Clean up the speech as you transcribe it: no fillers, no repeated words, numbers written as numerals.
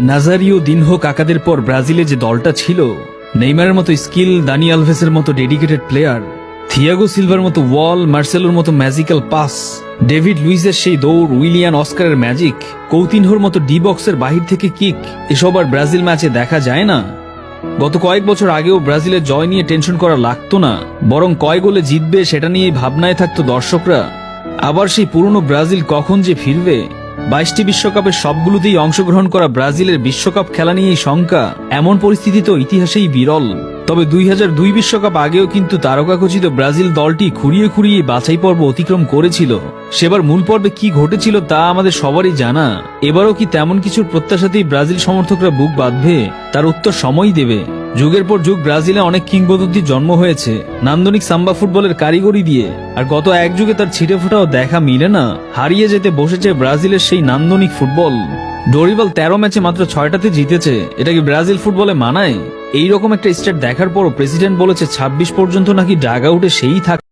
Nazario দিনহো কাকাদের পর ব্রাজিলে যে দলটা ছিল, নেইমারের মতো স্কিল, দানি আলভেসের মতো ডেডিকেটেড প্লেয়ার, থিয়াগো সিলভার মতো ওয়াল, মার্সেলোর মতো ম্যাজিক্যাল পাস, ডেভিড লুইসের সেই দৌড়, উইলিয়ান অস্কারের ম্যাজিক, কৌতিনহোর মতো ডি বক্সের বাহির থেকে কিক, এসব আর ব্রাজিল ম্যাচে দেখা যায় না। গত কয়েক বছর আগেও ব্রাজিলের জয় নিয়ে টেনশন করা লাগতো না, বরং কয় গোলে জিতবে সেটা নিয়েই ভাবনায় থাকতো দর্শকরা। আবার সেই পুরনো ব্রাজিল কখন যে ফিরবে? 22টি বিশ্বকাপের সবগুলোতেই অংশগ্রহণ করা ব্রাজিলের বিশ্বকাপ খেলা নিয়েই শঙ্কা। এমন পরিস্থিতি তো ইতিহাসেই বিরল। তবে 2002 বিশ্বকাপ আগেও কিন্তু তারকাখচিত ব্রাজিল দলটি খুঁড়িয়ে খুঁড়িয়ে বাছাই পর্ব অতিক্রম করেছিল। সেবার মূল পর্বে কি ঘটেছিল তা আমাদের সবারই জানা। এবারও কি তেমন কিছুর প্রত্যাশাতেই ব্রাজিল সমর্থকরা বুক বাঁধবে? তার উত্তর সময়ই দেবে। যুগের পর যুগ ব্রাজিলে অনেক কিংবদন্তির জন্ম হয়েছে নান্দনিক সাম্বা ফুটবলের কারিগরি দিয়ে, আর গত এক যুগে তার ছিটে ফোটাও দেখা মিলে না। হারিয়ে যেতে বসেছে ব্রাজিলের সেই নান্দনিক ফুটবল। ডোরিবাল 13 ম্যাচে মাত্র 6টাতে জিতেছে। এটা কি ব্রাজিল ফুটবলে মানায়? এইরকম একটা স্ট্যাট দেখার পরও প্রেসিডেন্ট বলেছে 26 পর্যন্ত নাকি ডাগ আউটে সেই থাকে।